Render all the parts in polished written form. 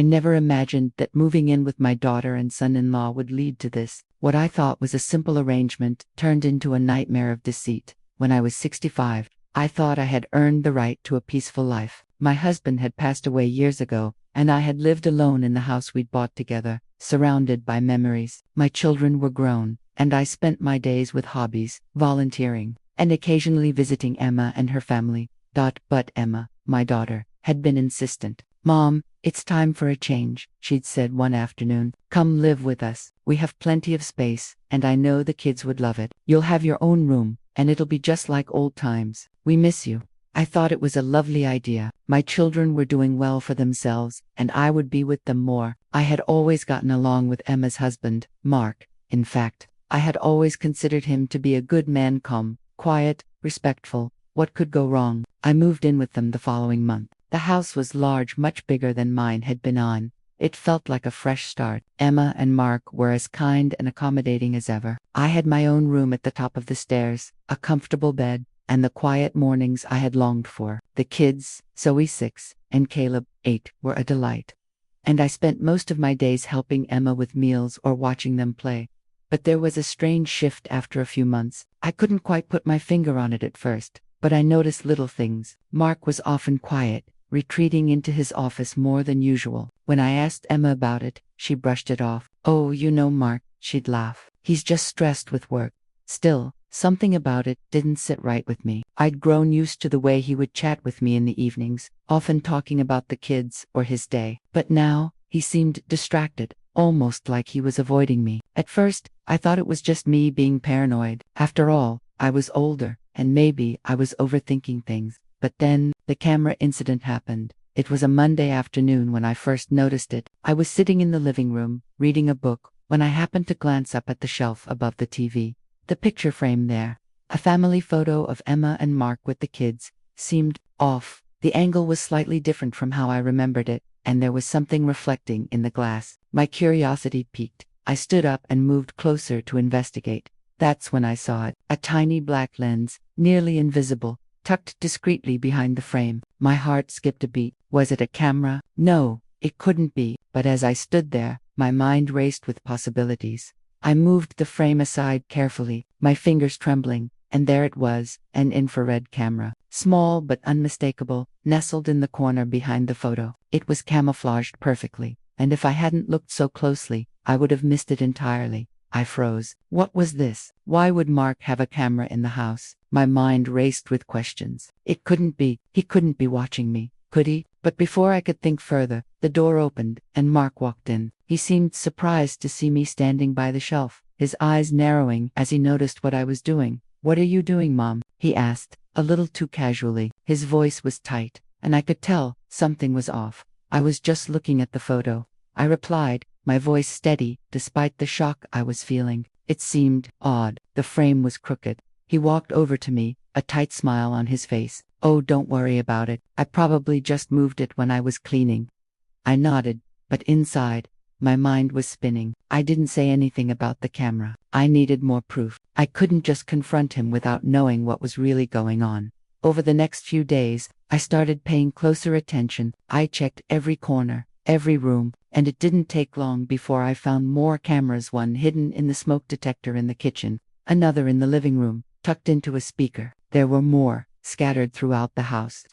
I never imagined that moving in with my daughter and son-in-law would lead to this. What I thought was a simple arrangement turned into a nightmare of deceit. When I was 65, I thought I had earned the right to a peaceful life. My husband had passed away years ago, and I had lived alone in the house we'd bought together, surrounded by memories. My children were grown, and I spent my days with hobbies, volunteering, and occasionally visiting Emma and her family. But Emma, my daughter, had been insistent. "Mom, it's time for a change," she'd said one afternoon. "Come live with us. We have plenty of space, and I know the kids would love it. You'll have your own room, and it'll be just like old times. We miss you." I thought it was a lovely idea. My children were doing well for themselves, and I would be with them more. I had always gotten along with Emma's husband, Mark. In fact, I had always considered him to be a good man, calm, quiet, respectful. What could go wrong? I moved in with them the following month. The house was large, much bigger than mine had been on. It felt like a fresh start. Emma and Mark were as kind and accommodating as ever. I had my own room at the top of the stairs, a comfortable bed, and the quiet mornings I had longed for. The kids, Zoe 6 and Caleb 8, were a delight. And I spent most of my days helping Emma with meals or watching them play. But there was a strange shift after a few months. I couldn't quite put my finger on it at first, but I noticed little things. Mark was often quiet, retreating into his office more than usual. When I asked Emma about it, she brushed it off. "Oh, you know Mark," she'd laugh. "He's just stressed with work." Still, something about it didn't sit right with me. I'd grown used to the way he would chat with me in the evenings, often talking about the kids or his day. But now, he seemed distracted, almost like he was avoiding me. At first, I thought it was just me being paranoid. After all, I was older, and maybe I was overthinking things. But then, the camera incident happened. It was a Monday afternoon when I first noticed it. I was sitting in the living room, reading a book, when I happened to glance up at the shelf above the TV. The picture frame there, a family photo of Emma and Mark with the kids, seemed off. The angle was slightly different from how I remembered it, and there was something reflecting in the glass. My curiosity piqued. I stood up and moved closer to investigate. That's when I saw it. A tiny black lens, nearly invisible, tucked discreetly behind the frame. My heart skipped a beat. Was it a camera? No, it couldn't be. But as I stood there, my mind raced with possibilities. I moved the frame aside carefully, my fingers trembling, and there it was, an infrared camera. Small but unmistakable, nestled in the corner behind the photo. It was camouflaged perfectly, and if I hadn't looked so closely, I would have missed it entirely. I froze. What was this? Why would Mark have a camera in the house? My mind raced with questions. It couldn't be. He couldn't be watching me, could he? But before I could think further, the door opened, and Mark walked in. He seemed surprised to see me standing by the shelf, his eyes narrowing as he noticed what I was doing. "What are you doing, Mom?" he asked, a little too casually. His voice was tight, and I could tell something was off. "I was just looking at the photo," I replied, my voice steady, despite the shock I was feeling. It seemed odd. The frame was crooked. He walked over to me, a tight smile on his face. "Oh, don't worry about it. I probably just moved it when I was cleaning." I nodded, but inside, my mind was spinning. I didn't say anything about the camera. I needed more proof. I couldn't just confront him without knowing what was really going on. Over the next few days, I started paying closer attention. I checked every corner, every room, and it didn't take long before I found more cameras, one hidden in the smoke detector in the kitchen, another in the living room, tucked into a speaker. There were more, scattered throughout the house,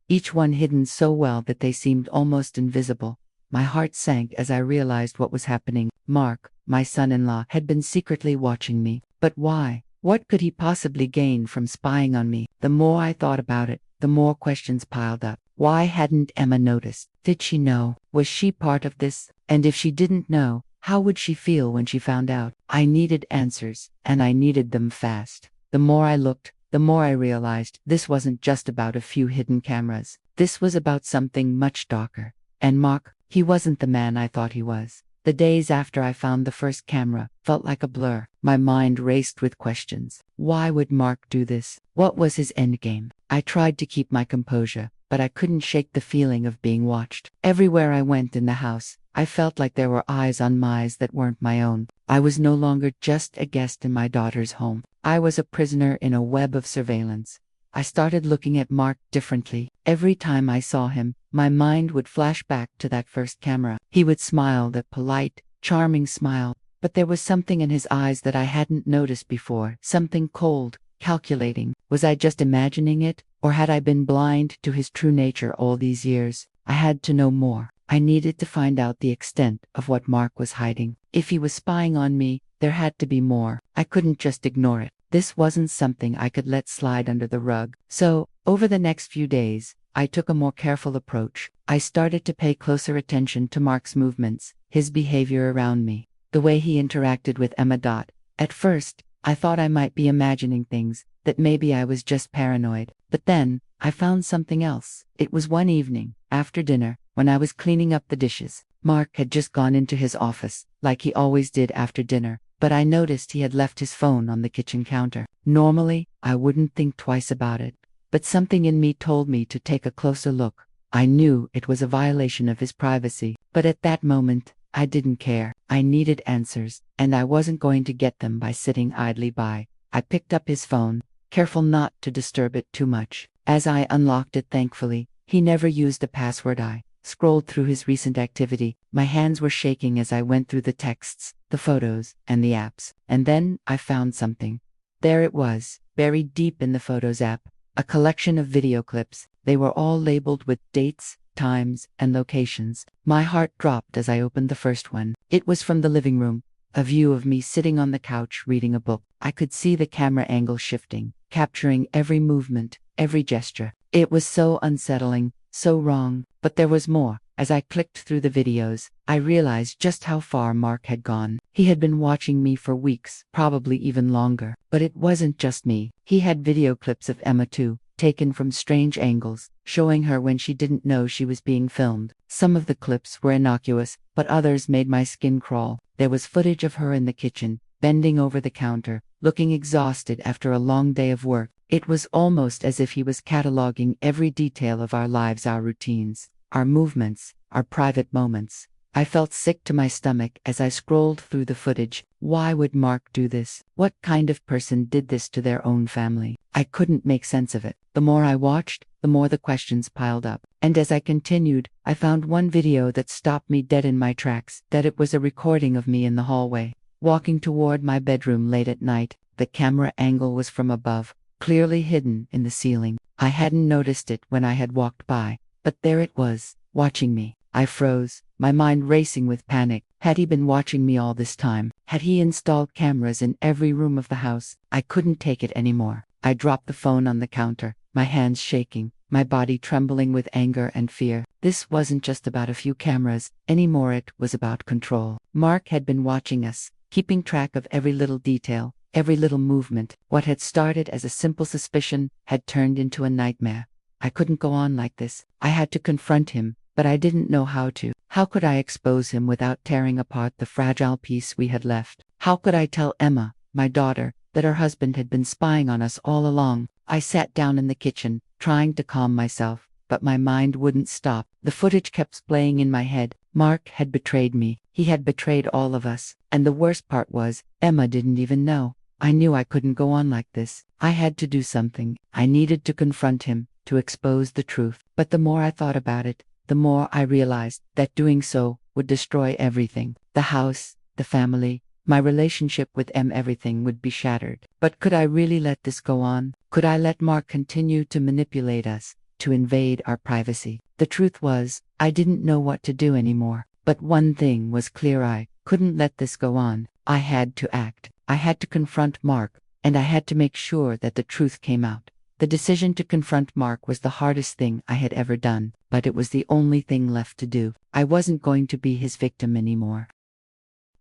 each one hidden so well that they seemed almost invisible. My heart sank as I realized what was happening. Mark, my son-in-law, had been secretly watching me. But why? What could he possibly gain from spying on me? The more I thought about it, the more questions piled up. Why hadn't Emma noticed? Did she know? Was she part of this? And if she didn't know, how would she feel when she found out? I needed answers, and I needed them fast. The more I looked, the more I realized this wasn't just about a few hidden cameras. This was about something much darker. And Mark, he wasn't the man I thought he was. The days after I found the first camera felt like a blur. My mind raced with questions. Why would Mark do this? What was his endgame? I tried to keep my composure, but I couldn't shake the feeling of being watched. Everywhere I went in the house, I felt like there were eyes on me that weren't my own. I was no longer just a guest in my daughter's home. I was a prisoner in a web of surveillance. I started looking at Mark differently. Every time I saw him, my mind would flash back to that first camera. He would smile, that polite, charming smile, but there was something in his eyes that I hadn't noticed before, something cold, calculating. Was I just imagining it, or had I been blind to his true nature all these years? I had to know more. I needed to find out the extent of what Mark was hiding. If he was spying on me, there had to be more. I couldn't just ignore it. This wasn't something I could let slide under the rug. So, over the next few days, I took a more careful approach. I started to pay closer attention to Mark's movements, his behavior around me, the way he interacted with Emma. At first, I thought I might be imagining things, that maybe I was just paranoid. But then, I found something else. It was one evening, after dinner, when I was cleaning up the dishes. Mark had just gone into his office, like he always did after dinner, but I noticed he had left his phone on the kitchen counter. Normally, I wouldn't think twice about it, but something in me told me to take a closer look. I knew it was a violation of his privacy, but at that moment, I didn't care. I needed answers, and I wasn't going to get them by sitting idly by. I picked up his phone, careful not to disturb it too much. As I unlocked it, thankfully, he never used a password. I scrolled through his recent activity. My hands were shaking as I went through the texts, the photos, and the apps. And then, I found something. There it was, buried deep in the Photos app, a collection of video clips. They were all labeled with dates, times, and locations. My heart dropped as I opened the first one. It was from the living room, a view of me sitting on the couch reading a book. I could see the camera angle shifting, capturing every movement, every gesture. It was so unsettling, so wrong, but there was more. As I clicked through the videos, I realized just how far Mark had gone. He had been watching me for weeks, probably even longer. But it wasn't just me. He had video clips of Emma too, taken from strange angles, showing her when she didn't know she was being filmed. Some of the clips were innocuous, but others made my skin crawl. There was footage of her in the kitchen, bending over the counter, looking exhausted after a long day of work. It was almost as if he was cataloging every detail of our lives, our routines, our movements, our private moments. I felt sick to my stomach as I scrolled through the footage. Why would Mark do this? What kind of person did this to their own family? I couldn't make sense of it. The more I watched, the more the questions piled up. And as I continued, I found one video that stopped me dead in my tracks. That it was a recording of me in the hallway, walking toward my bedroom late at night. The camera angle was from above, clearly hidden in the ceiling. I hadn't noticed it when I had walked by, but there it was, watching me. I froze, my mind racing with panic. Had he been watching me all this time? Had he installed cameras in every room of the house? I couldn't take it anymore. I dropped the phone on the counter, my hands shaking, my body trembling with anger and fear. This wasn't just about a few cameras anymore, it was about control. Mark had been watching us, keeping track of every little detail, every little movement. What had started as a simple suspicion had turned into a nightmare. I couldn't go on like this. I had to confront him, but I didn't know how to. How could I expose him without tearing apart the fragile piece we had left? How could I tell Emma, my daughter, that her husband had been spying on us all along? I sat down in the kitchen, trying to calm myself, but my mind wouldn't stop. The footage kept playing in my head. Mark had betrayed me. He had betrayed all of us. And the worst part was, Emma didn't even know. I knew I couldn't go on like this. I had to do something. I needed to confront him, to expose the truth. But the more I thought about it, the more I realized that doing so would destroy everything. The house, the family, my relationship with everything would be shattered. But could I really let this go on? Could I let Mark continue to manipulate us, to invade our privacy? The truth was, I didn't know what to do anymore. But one thing was clear: I couldn't let this go on. I had to act. I had to confront Mark, and I had to make sure that the truth came out. The decision to confront Mark was the hardest thing I had ever done, but it was the only thing left to do. I wasn't going to be his victim anymore.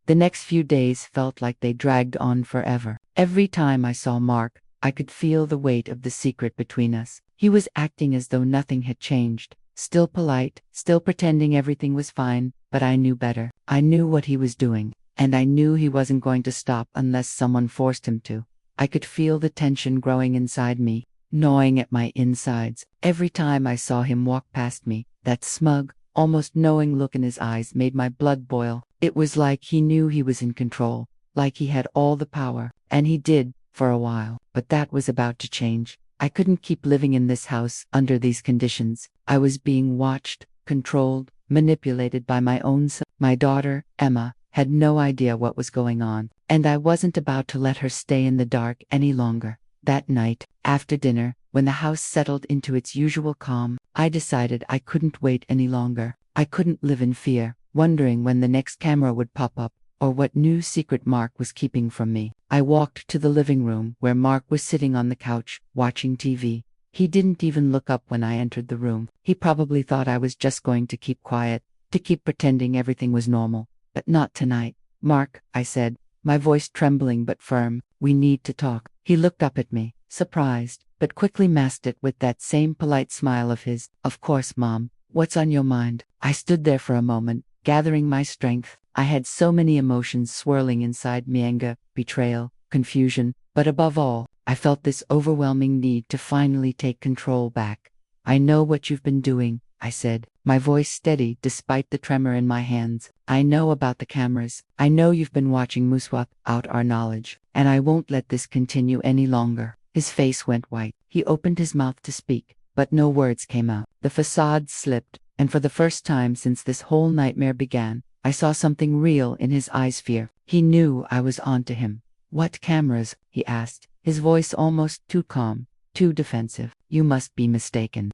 The next few days felt like they dragged on forever. Every time I saw Mark, I could feel the weight of the secret between us. He was acting as though nothing had changed, still polite, still pretending everything was fine, but I knew better. I knew what he was doing, and I knew he wasn't going to stop unless someone forced him to. I could feel the tension growing inside me, gnawing at my insides. Every time I saw him walk past me, that smug, almost knowing look in his eyes made my blood boil. It was like he knew he was in control, like he had all the power, and he did, for a while. But that was about to change. I couldn't keep living in this house under these conditions. I was being watched, controlled, manipulated by my own son. My daughter, Emma, had no idea what was going on, and I wasn't about to let her stay in the dark any longer. That night, after dinner, when the house settled into its usual calm, I decided I couldn't wait any longer. I couldn't live in fear, wondering when the next camera would pop up, or what new secret Mark was keeping from me. I walked to the living room where Mark was sitting on the couch, watching TV. He didn't even look up when I entered the room. He probably thought I was just going to keep quiet, to keep pretending everything was normal. But not tonight. Mark, I said, my voice trembling but firm, we need to talk. He looked up at me, surprised, but quickly masked it with that same polite smile of his. Of course, Mom. What's on your mind? I stood there for a moment, gathering my strength. I had so many emotions swirling inside me: anger, betrayal, confusion, but above all, I felt this overwhelming need to finally take control back. I know what you've been doing, I said, my voice steady despite the tremor in my hands. I know about the cameras. I know you've been watching HouseBut out our knowledge, and I won't let this continue any longer. His face went white. He opened his mouth to speak, but no words came out. The facade slipped, and for the first time since this whole nightmare began, I saw something real in his eyes: fear. He knew I was onto him. What cameras? He asked, his voice almost too calm, too defensive. You must be mistaken.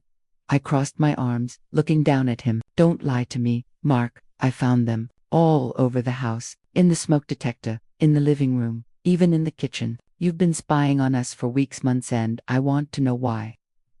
I crossed my arms, looking down at him. Don't lie to me, Mark. I found them, all over the house, in the smoke detector, in the living room, even in the kitchen. You've been spying on us for weeks, months, and I want to know why.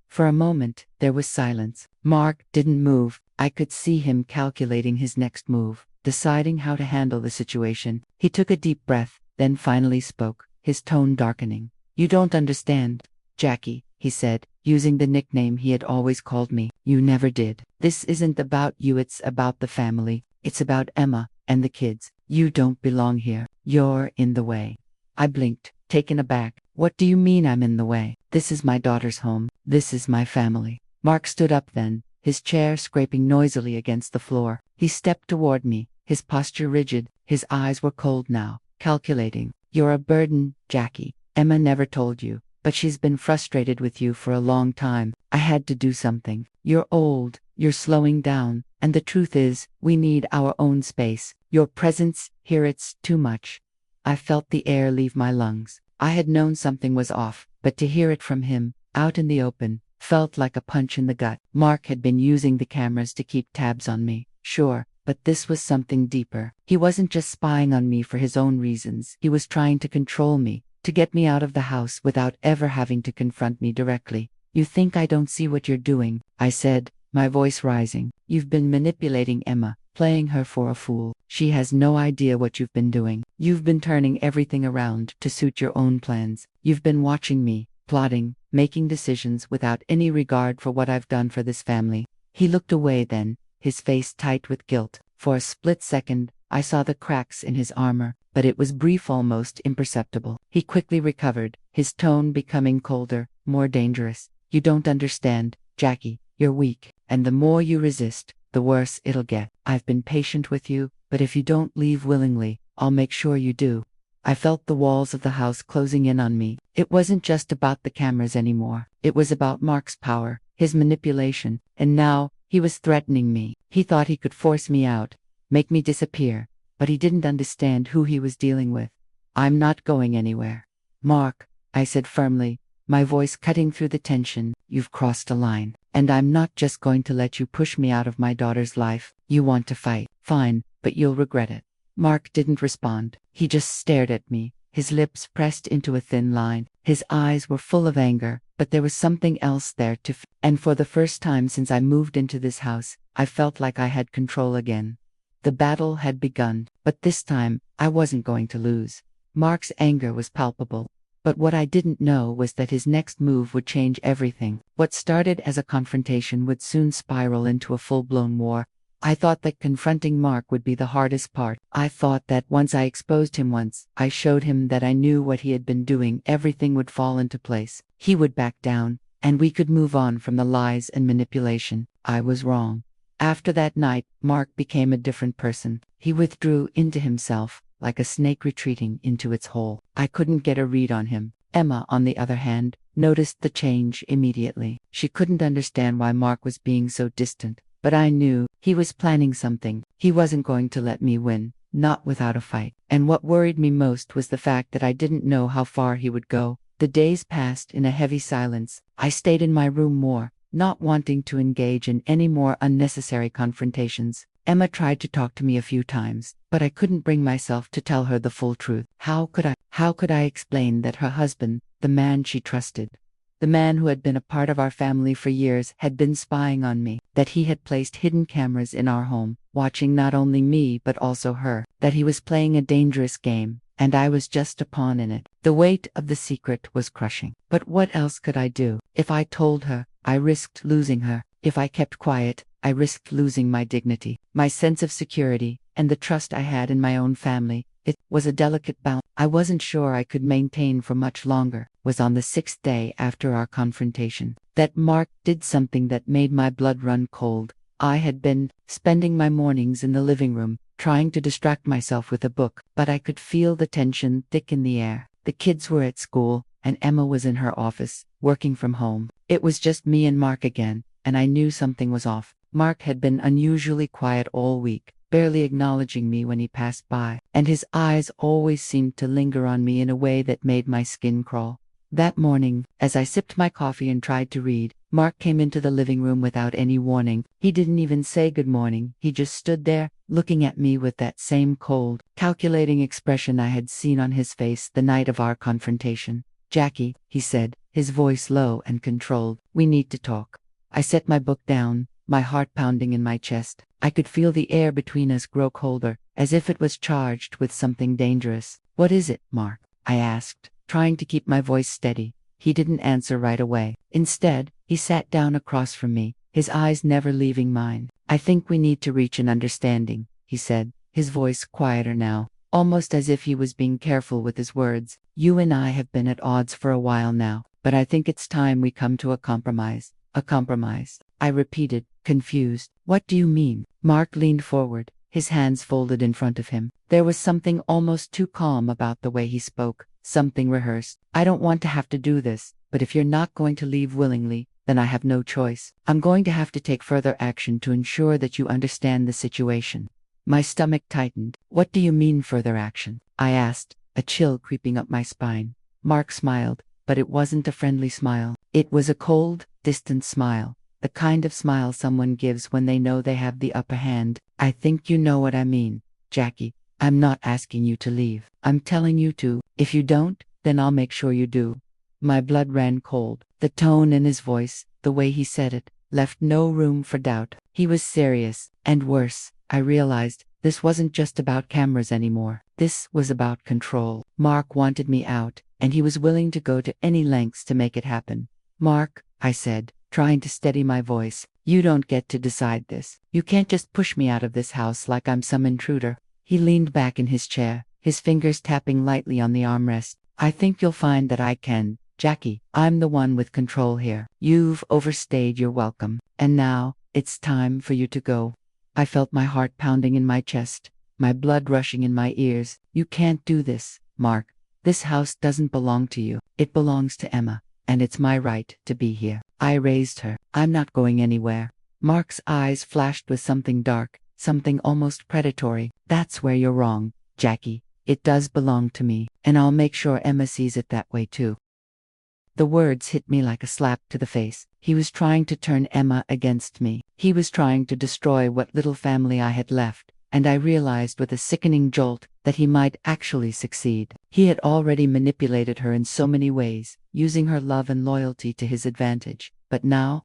For a moment, there was silence. Mark didn't move. I could see him calculating his next move, deciding how to handle the situation. He took a deep breath, then finally spoke, his tone darkening. You don't understand, Jackie, he said, using the nickname he had always called me. You never did. This isn't about you, it's about the family. It's about Emma and the kids. You don't belong here. You're in the way. I blinked, taken aback. What do you mean I'm in the way? This is my daughter's home. This is my family. Mark stood up then, his chair scraping noisily against the floor. He stepped toward me, his posture rigid, his eyes were cold now, calculating. You're a burden, Jackie. Emma never told you, but she's been frustrated with you for a long time. I had to do something. You're old, you're slowing down, and the truth is, we need our own space. Your presence here, it's too much. I felt the air leave my lungs. I had known something was off, but to hear it from him, out in the open, felt like a punch in the gut. Mark had been using the cameras to keep tabs on me, sure, but this was something deeper. He wasn't just spying on me for his own reasons. He was trying to control me, to get me out of the house without ever having to confront me directly. You think I don't see what you're doing, I said, my voice rising. You've been manipulating Emma, playing her for a fool. She has no idea what you've been doing. You've been turning everything around to suit your own plans. You've been watching me, plotting, making decisions without any regard for what I've done for this family. He looked away then, his face tight with guilt. For a split second, I saw the cracks in his armor, but it was brief, almost imperceptible. He quickly recovered, his tone becoming colder, more dangerous. You don't understand, Jackie. You're weak, and the more you resist, the worse it'll get. I've been patient with you, but if you don't leave willingly, I'll make sure you do. I felt the walls of the house closing in on me. It wasn't just about the cameras anymore. It was about Mark's power, his manipulation, and now, he was threatening me. He thought he could force me out, make me disappear, but he didn't understand who he was dealing with. I'm not going anywhere. Mark, I said firmly, my voice cutting through the tension, you've crossed a line, and I'm not just going to let you push me out of my daughter's life. You want to fight, fine, but you'll regret it. Mark didn't respond. He just stared at me, his lips pressed into a thin line. His eyes were full of anger, but there was something else there too. And for the first time since I moved into this house, I felt like I had control again. The battle had begun, but this time, I wasn't going to lose. Mark's anger was palpable. But what I didn't know was that his next move would change everything. What started as a confrontation would soon spiral into a full-blown war. I thought that confronting Mark would be the hardest part. I thought that once I exposed him, once I showed him that I knew what he had been doing, everything would fall into place. He would back down, and we could move on from the lies and manipulation. I was wrong. After that night, Mark became a different person. He withdrew into himself, like a snake retreating into its hole. I couldn't get a read on him. Emma, on the other hand, noticed the change immediately. She couldn't understand why Mark was being so distant, but I knew he was planning something. He wasn't going to let me win, not without a fight. And what worried me most was the fact that I didn't know how far he would go. The days passed in a heavy silence. I stayed in my room more, not wanting to engage in any more unnecessary confrontations. Emma tried to talk to me a few times, but I couldn't bring myself to tell her the full truth. How could I explain that her husband, the man she trusted, the man who had been a part of our family for years, had been spying on me, that he had placed hidden cameras in our home, watching not only me but also her, that he was playing a dangerous game, and I was just a pawn in it? The weight of the secret was crushing. But what else could I do? If I told her, I risked losing her. If I kept quiet, I risked losing my dignity, my sense of security, and the trust I had in my own family. It was a delicate balance I wasn't sure I could maintain for much longer. Was on the 6th day after our confrontation that Mark did something that made my blood run cold. I had been spending my mornings in the living room, trying to distract myself with a book, but I could feel the tension thick in the air. The kids were at school, and Emma was in her office, working from home. It was just me and Mark again, and I knew something was off. Mark had been unusually quiet all week, barely acknowledging me when he passed by, and his eyes always seemed to linger on me in a way that made my skin crawl. That morning, as I sipped my coffee and tried to read, Mark came into the living room without any warning. He didn't even say good morning. He just stood there, looking at me with that same cold, calculating expression I had seen on his face the night of our confrontation. "Jackie," he said, his voice low and controlled, "we need to talk." I set my book down, my heart pounding in my chest. I could feel the air between us grow colder, as if it was charged with something dangerous. "What is it, Mark?" I asked, trying to keep my voice steady. He didn't answer right away. Instead, he sat down across from me, his eyes never leaving mine. "I think we need to reach an understanding," he said, his voice quieter now, almost as if he was being careful with his words. "You and I have been at odds for a while now, but I think it's time we come to a compromise." "A compromise?" I repeated, confused. "What do you mean?" Mark leaned forward, his hands folded in front of him. There was something almost too calm about the way he spoke, something rehearsed. "I don't want to have to do this, but if you're not going to leave willingly, then I have no choice. I'm going to have to take further action to ensure that you understand the situation." My stomach tightened. "What do you mean further action?" I asked, a chill creeping up my spine. Mark smiled, but it wasn't a friendly smile. It was a cold, distant smile, the kind of smile someone gives when they know they have the upper hand. "I think you know what I mean, Jackie. I'm not asking you to leave. I'm telling you to. If you don't, then I'll make sure you do." My blood ran cold. The tone in his voice, the way he said it, left no room for doubt. He was serious, and worse, I realized, this wasn't just about cameras anymore. This was about control. Mark wanted me out, and he was willing to go to any lengths to make it happen. "Mark," I said, trying to steady my voice, "you don't get to decide this. You can't just push me out of this house like I'm some intruder." He leaned back in his chair, his fingers tapping lightly on the armrest. "I think you'll find that I can, Jackie. I'm the one with control here. You've overstayed your welcome, and now, it's time for you to go." I felt my heart pounding in my chest, my blood rushing in my ears. "You can't do this, Mark. This house doesn't belong to you. It belongs to Emma, and it's my right to be here." I raised her. "I'm not going anywhere." Mark's eyes flashed with something dark, something almost predatory. "That's where you're wrong, Jackie. It does belong to me, and I'll make sure Emma sees it that way too." The words hit me like a slap to the face. He was trying to turn Emma against me. He was trying to destroy what little family I had left, and I realized with a sickening jolt that he might actually succeed. He had already manipulated her in so many ways, using her love and loyalty to his advantage. But now,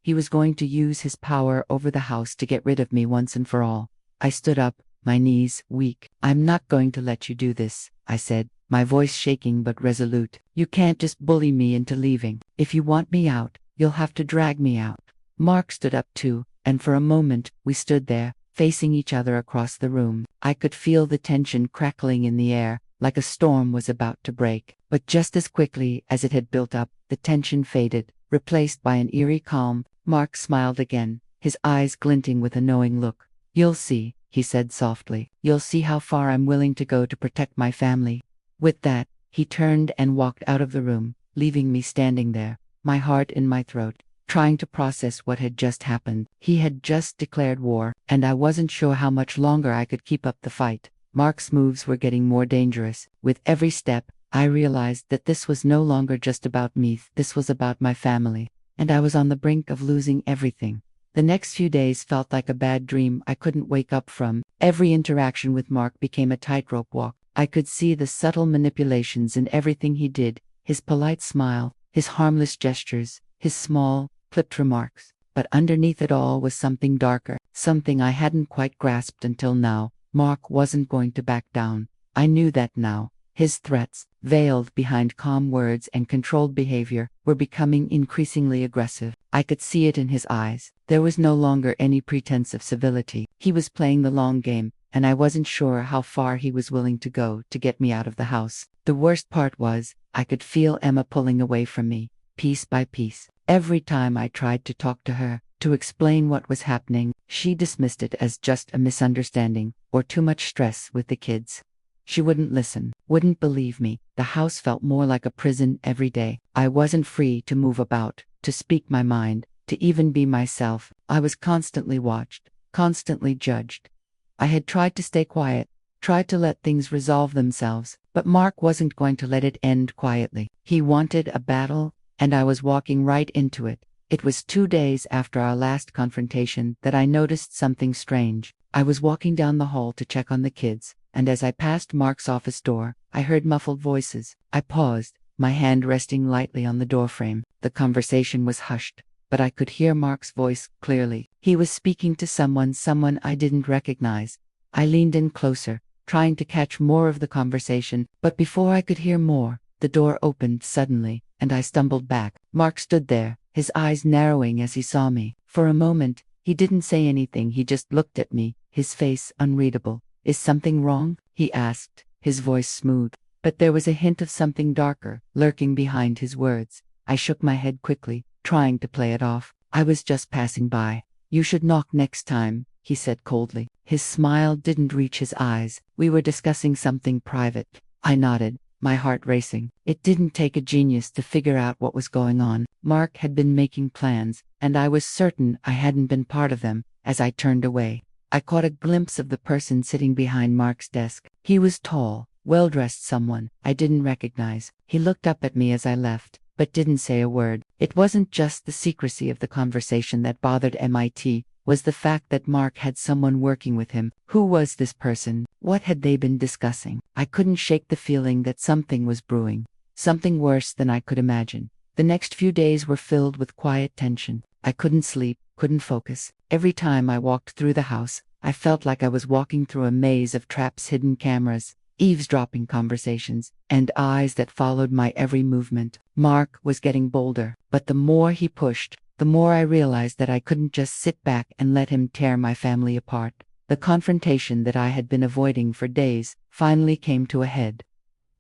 he was going to use his power over the house to get rid of me once and for all. I stood up, my knees weak. "I'm not going to let you do this," I said, my voice shaking but resolute. "You can't just bully me into leaving. If you want me out, you'll have to drag me out." Mark stood up too, and for a moment, we stood there, facing each other across the room. I could feel the tension crackling in the air, like a storm was about to break. But just as quickly as it had built up, the tension faded, replaced by an eerie calm. Mark smiled again, his eyes glinting with a knowing look. "You'll see," he said softly. "You'll see how far I'm willing to go to protect my family." With that, he turned and walked out of the room, leaving me standing there, my heart in my throat, trying to process what had just happened. He had just declared war, and I wasn't sure how much longer I could keep up the fight. Mark's moves were getting more dangerous. With every step, I realized that this was no longer just about me, this was about my family, and I was on the brink of losing everything. The next few days felt like a bad dream I couldn't wake up from. Every interaction with Mark became a tightrope walk. I could see the subtle manipulations in everything he did, his polite smile, his harmless gestures, his small, clipped remarks. But underneath it all was something darker, something I hadn't quite grasped until now. Mark wasn't going to back down. I knew that now. His threats, veiled behind calm words and controlled behavior, were becoming increasingly aggressive. I could see it in his eyes. There was no longer any pretense of civility. He was playing the long game, and I wasn't sure how far he was willing to go to get me out of the house. The worst part was, I could feel Emma pulling away from me, piece by piece. Every time I tried to talk to her, to explain what was happening, she dismissed it as just a misunderstanding, or too much stress with the kids. She wouldn't listen, wouldn't believe me. The house felt more like a prison every day. I wasn't free to move about, to speak my mind, to even be myself. I was constantly watched, constantly judged. I had tried to stay quiet, tried to let things resolve themselves, but Mark wasn't going to let it end quietly. He wanted a battle, and I was walking right into it. It was 2 days after our last confrontation that I noticed something strange. I was walking down the hall to check on the kids, and as I passed Mark's office door, I heard muffled voices. I paused, my hand resting lightly on the doorframe. The conversation was hushed, but I could hear Mark's voice clearly. He was speaking to someone I didn't recognize. I leaned in closer, trying to catch more of the conversation, but before I could hear more, the door opened suddenly, and I stumbled back. Mark stood there, his eyes narrowing as he saw me. For a moment, he didn't say anything, he just looked at me, his face unreadable. "Is something wrong?" he asked, his voice smooth, but there was a hint of something darker lurking behind his words. I shook my head quickly, trying to play it off. "I was just passing by. You should knock next time," he said coldly. His smile didn't reach his eyes. "We were discussing something private." I nodded, my heart racing. It didn't take a genius to figure out what was going on. Mark had been making plans, and I was certain I hadn't been part of them. As I turned away, I caught a glimpse of the person sitting behind Mark's desk. He was tall, well-dressed, someone I didn't recognize. He looked up at me as I left, but didn't say a word. It wasn't just the secrecy of the conversation that bothered MIT, was the fact that Mark had someone working with him. Who was this person? What had they been discussing? I couldn't shake the feeling that something was brewing, something worse than I could imagine. The next few days were filled with quiet tension. I couldn't sleep, couldn't focus. Every time I walked through the house, I felt like I was walking through a maze of traps, hidden cameras, eavesdropping conversations, and eyes that followed my every movement. Mark was getting bolder, but the more he pushed, the more I realized that I couldn't just sit back and let him tear my family apart. The confrontation that I had been avoiding for days finally came to a head.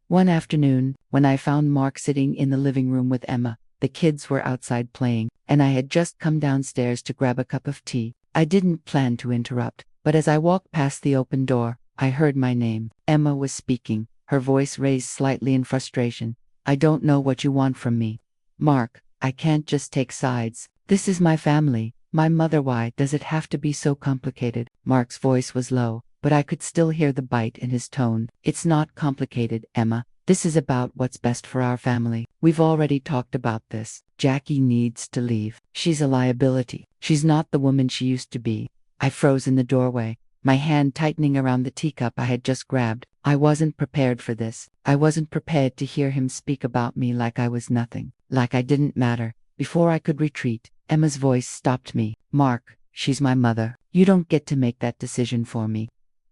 One afternoon, when I found Mark sitting in the living room with Emma, the kids were outside playing, and I had just come downstairs to grab a cup of tea. I didn't plan to interrupt, but as I walked past the open door, I heard my name. Emma was speaking, her voice raised slightly in frustration. "I don't know what you want from me. Mark, I can't just take sides. This is my family, my mother. Why does it have to be so complicated?" Mark's voice was low, but I could still hear the bite in his tone. "It's not complicated, Emma. This is about what's best for our family. We've already talked about this. Jackie needs to leave. She's a liability. She's not the woman she used to be." I froze in the doorway, my hand tightening around the teacup I had just grabbed. I wasn't prepared for this. I wasn't prepared to hear him speak about me like I was nothing, like I didn't matter. Before I could retreat, Emma's voice stopped me. "Mark, she's my mother. You don't get to make that decision for me."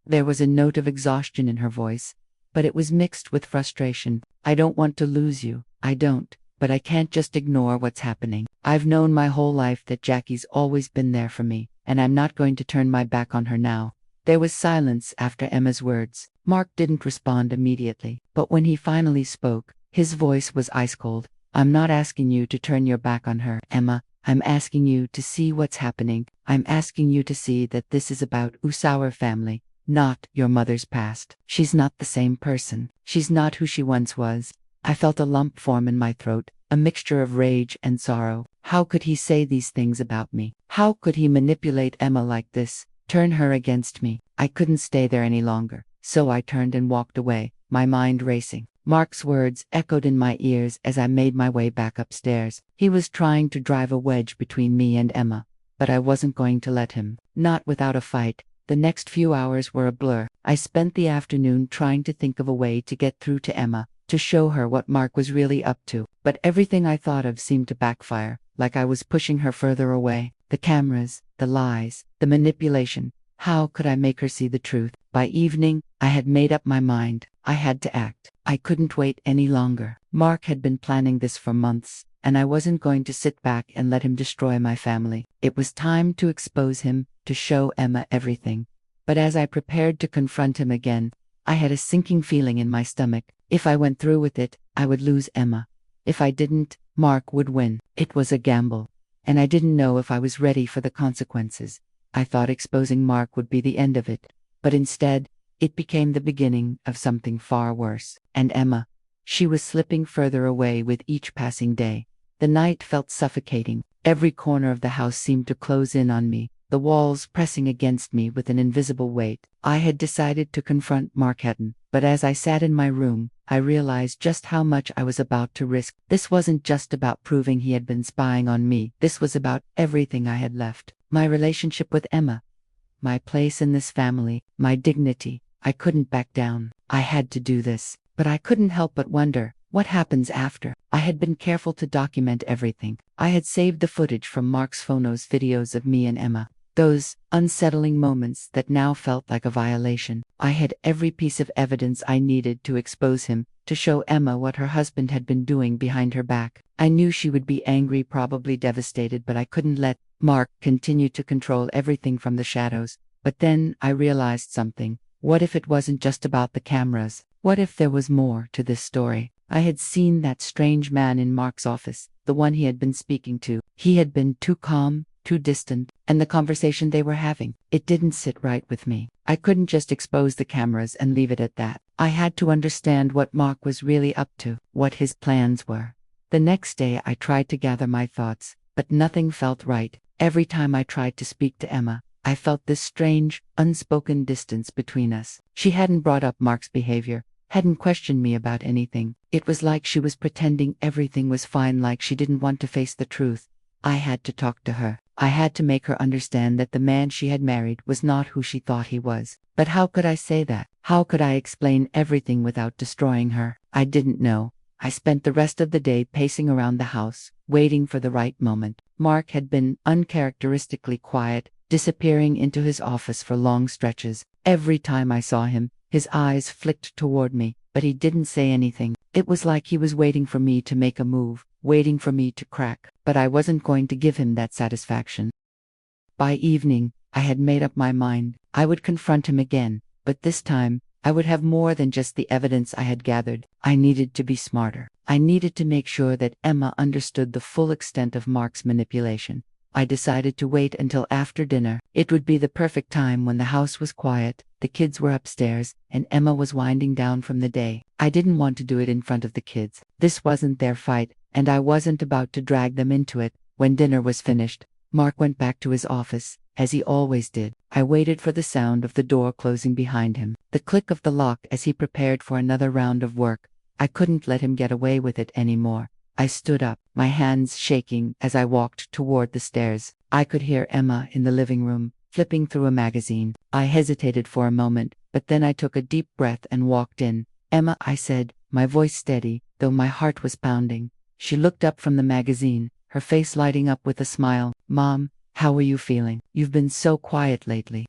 There was a note of exhaustion in her voice, but it was mixed with frustration. "I don't want to lose you. I don't, but I can't just ignore what's happening. I've known my whole life that Jackie's always been there for me, and I'm not going to turn my back on her now." There was silence after Emma's words. Mark didn't respond immediately, but when he finally spoke, his voice was ice cold. "I'm not asking you to turn your back on her, Emma. I'm asking you to see what's happening. I'm asking you to see that this is about our family, not your mother's past. She's not the same person. She's not who she once was. I felt a lump form in my throat, a mixture of rage and sorrow. How could he say these things about me? How could he manipulate Emma like this, turn her against me? I couldn't stay there any longer, so I turned and walked away, my mind racing. Mark's words echoed in my ears as I made my way back upstairs. He was trying to drive a wedge between me and Emma, but I wasn't going to let him, not without a fight. The next few hours were a blur. I spent the afternoon trying to think of a way to get through to Emma, to show her what Mark was really up to, but everything I thought of seemed to backfire, like I was pushing her further away. The cameras, the lies, the manipulation. How could I make her see the truth? By evening, I had made up my mind. I had to act. I couldn't wait any longer. Mark had been planning this for months, and I wasn't going to sit back and let him destroy my family. It was time to expose him, to show Emma everything. But as I prepared to confront him again, I had a sinking feeling in my stomach. If I went through with it, I would lose Emma. If I didn't, Mark would win. It was a gamble, and I didn't know if I was ready for the consequences. I thought exposing Mark would be the end of it, but instead, it became the beginning of something far worse. And Emma, she was slipping further away with each passing day. The night felt suffocating. Every corner of the house seemed to close in on me, the walls pressing against me with an invisible weight. I had decided to confront Mark Hatton, but as I sat in my room, I realized just how much I was about to risk. This wasn't just about proving he had been spying on me. This was about everything I had left. My relationship with Emma, my place in this family, my dignity. I couldn't back down. I had to do this. But I couldn't help but wonder, what happens after? I had been careful to document everything. I had saved the footage from Mark's photos, videos of me and Emma. Those unsettling moments that now felt like a violation. I had every piece of evidence I needed to expose him, to show Emma what her husband had been doing behind her back. I knew she would be angry, probably devastated, but I couldn't let Mark continue to control everything from the shadows. But then I realized something. What if it wasn't just about the cameras? What if there was more to this story? I had seen that strange man in Mark's office, the one he had been speaking to. He had been too calm, too distant, and the conversation they were having, it didn't sit right with me. I couldn't just expose the cameras and leave it at that. I had to understand what Mark was really up to, what his plans were. The next day I tried to gather my thoughts, but nothing felt right. Every time I tried to speak to Emma, I felt this strange, unspoken distance between us. She hadn't brought up Mark's behavior, hadn't questioned me about anything. It was like she was pretending everything was fine, like she didn't want to face the truth. I had to talk to her. I had to make her understand that the man she had married was not who she thought he was. But how could I say that? How could I explain everything without destroying her? I didn't know. I spent the rest of the day pacing around the house, waiting for the right moment. Mark had been uncharacteristically quiet, disappearing into his office for long stretches. Every time I saw him, his eyes flicked toward me, but he didn't say anything. It was like he was waiting for me to make a move, waiting for me to crack, but I wasn't going to give him that satisfaction. By evening, I had made up my mind. I would confront him again, but this time, I would have more than just the evidence I had gathered. I needed to be smarter. I needed to make sure that Emma understood the full extent of Mark's manipulation. I decided to wait until after dinner. It would be the perfect time when the house was quiet, the kids were upstairs, and Emma was winding down from the day. I didn't want to do it in front of the kids. This wasn't their fight, and I wasn't about to drag them into it. When dinner was finished, Mark went back to his office, as he always did. I waited for the sound of the door closing behind him, the click of the lock as he prepared for another round of work. I couldn't let him get away with it anymore. I stood up, my hands shaking as I walked toward the stairs. I could hear Emma in the living room, flipping through a magazine. I hesitated for a moment, but then I took a deep breath and walked in. "Emma," I said, my voice steady, though my heart was pounding. She looked up from the magazine, her face lighting up with a smile. "Mom, how are you feeling? You've been so quiet lately."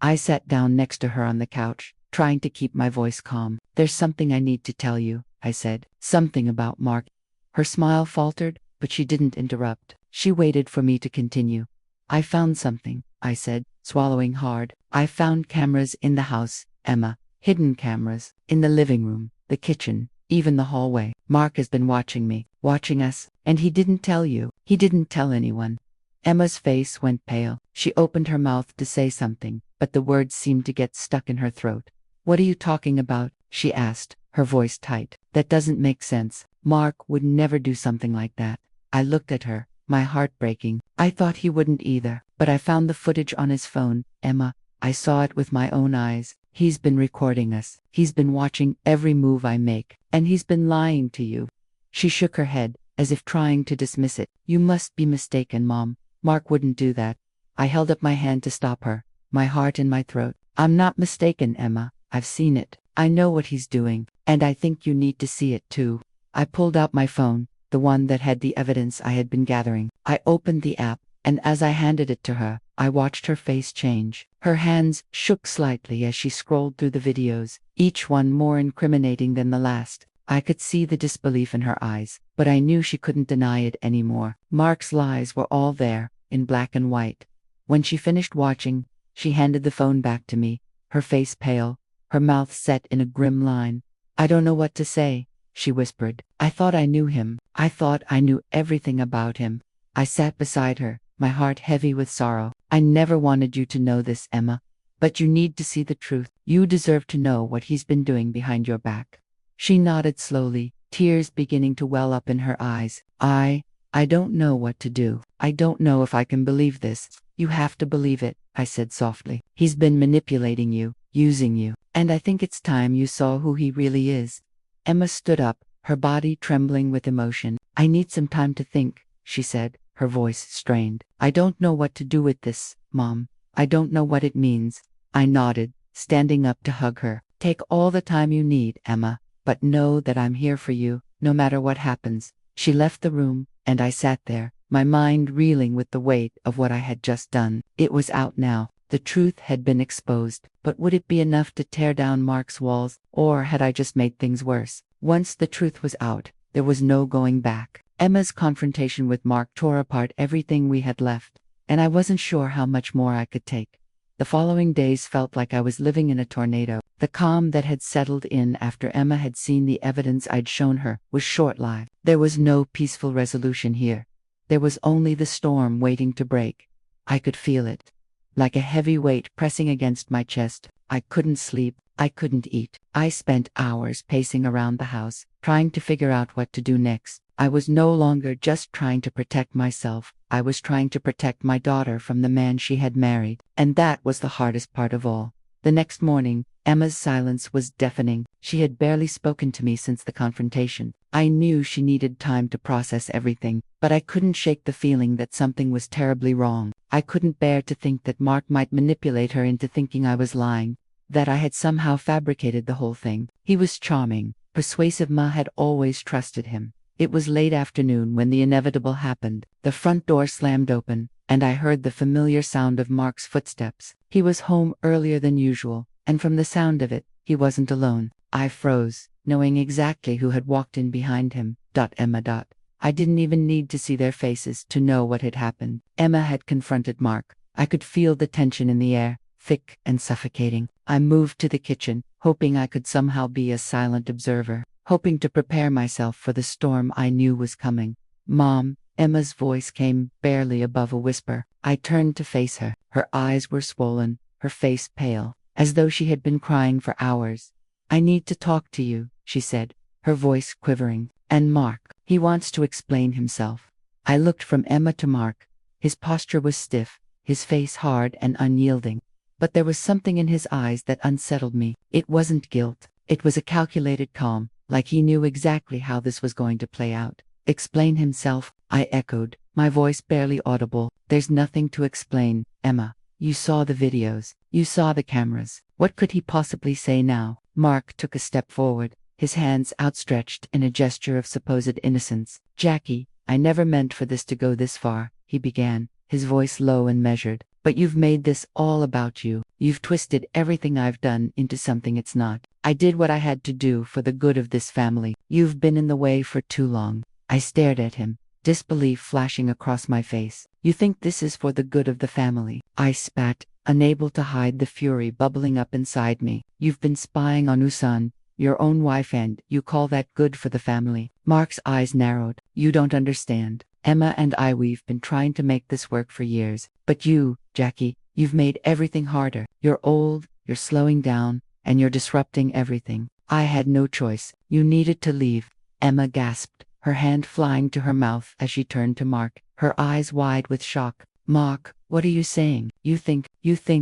I sat down next to her on the couch, trying to keep my voice calm. "There's something I need to tell you," I said. "Something about Mark." Her smile faltered, but she didn't interrupt. She waited for me to continue. "I found something," I said, swallowing hard. "I found cameras in the house, Emma. Hidden cameras. In the living room, the kitchen, even the hallway. Mark has been watching me, watching us, and he didn't tell you. He didn't tell anyone." Emma's face went pale. She opened her mouth to say something, but the words seemed to get stuck in her throat. "What are you talking about?" she asked, her voice tight. That doesn't make sense. Mark would never do something like that. I looked at her, my heart breaking. I thought he wouldn't either, but I found the footage on his phone, Emma. I saw it with my own eyes. He's been recording us. He's been watching every move I make, and he's been lying to you. She shook her head, as if trying to dismiss it. You must be mistaken, Mom. Mark wouldn't do that. I held up my hand to stop her, my heart in my throat. I'm not mistaken, Emma. I've seen it. I know what he's doing, and I think you need to see it too. I pulled out my phone, the one that had the evidence I had been gathering. I opened the app, and as I handed it to her, I watched her face change. Her hands shook slightly as she scrolled through the videos, each one more incriminating than the last. I could see the disbelief in her eyes, but I knew she couldn't deny it anymore. Mark's lies were all there, in black and white. When she finished watching, she handed the phone back to me, her face pale, her mouth set in a grim line. I don't know what to say, she whispered. I thought I knew him. I thought I knew everything about him. I sat beside her, my heart heavy with sorrow. I never wanted you to know this, Emma. But you need to see the truth. You deserve to know what he's been doing behind your back. She nodded slowly, tears beginning to well up in her eyes. I don't know what to do. I don't know if I can believe this. You have to believe it, I said softly. He's been manipulating you, using you, and I think it's time you saw who he really is. Emma stood up, her body trembling with emotion. I need some time to think, she said, her voice strained. I don't know what to do with this, Mom. I don't know what it means. I nodded, standing up to hug her. Take all the time you need, Emma, but know that I'm here for you, no matter what happens. She left the room, and I sat there, my mind reeling with the weight of what I had just done. It was out now. The truth had been exposed, but would it be enough to tear down Mark's walls, or had I just made things worse? Once the truth was out, there was no going back. Emma's confrontation with Mark tore apart everything we had left, and I wasn't sure how much more I could take. The following days felt like I was living in a tornado. The calm that had settled in after Emma had seen the evidence I'd shown her was short-lived. There was no peaceful resolution here. There was only the storm waiting to break. I could feel it, like a heavy weight pressing against my chest. I couldn't sleep. I couldn't eat. I spent hours pacing around the house, trying to figure out what to do next. I was no longer just trying to protect myself. I was trying to protect my daughter from the man she had married, and that was the hardest part of all. The next morning, Emma's silence was deafening. She had barely spoken to me since the confrontation. I knew she needed time to process everything, but I couldn't shake the feeling that something was terribly wrong. I couldn't bear to think that Mark might manipulate her into thinking I was lying, that I had somehow fabricated the whole thing. He was charming, persuasive. Ma had always trusted him. It was late afternoon when the inevitable happened. The front door slammed open, and I heard the familiar sound of Mark's footsteps. He was home earlier than usual, and from the sound of it, he wasn't alone. I froze, knowing exactly who had walked in behind him. Emma. I didn't even need to see their faces to know what had happened. Emma had confronted Mark. I could feel the tension in the air, thick and suffocating. I moved to the kitchen, hoping I could somehow be a silent observer, hoping to prepare myself for the storm I knew was coming. Mom, Emma's voice came barely above a whisper. I turned to face her. Her eyes were swollen, her face pale, as though she had been crying for hours. I need to talk to you, she said, her voice quivering. And Mark, he wants to explain himself. I looked from Emma to Mark. His posture was stiff, his face hard and unyielding. But there was something in his eyes that unsettled me. It wasn't guilt. It was a calculated calm, like he knew exactly how this was going to play out. Explain himself, I echoed, my voice barely audible. There's nothing to explain, Emma. You saw the videos. You saw the cameras. What could he possibly say now? Mark took a step forward, his hands outstretched in a gesture of supposed innocence. Jackie, I never meant for this to go this far, he began, his voice low and measured. But you've made this all about you. You've twisted everything I've done into something it's not. I did what I had to do for the good of this family. You've been in the way for too long. I stared at him, disbelief flashing across my face. You think this is for the good of the family? I spat, unable to hide the fury bubbling up inside me. You've been spying on Usan, your own wife, and you call that good for the family? Mark's eyes narrowed. You don't understand. Emma and we've been trying to make this work for years. But you, Jackie, you've made everything harder. You're old, you're slowing down, and you're disrupting everything. I had no choice. You needed to leave. Emma gasped, her hand flying to her mouth as she turned to Mark, her eyes wide with shock. Mark, what are you saying? You think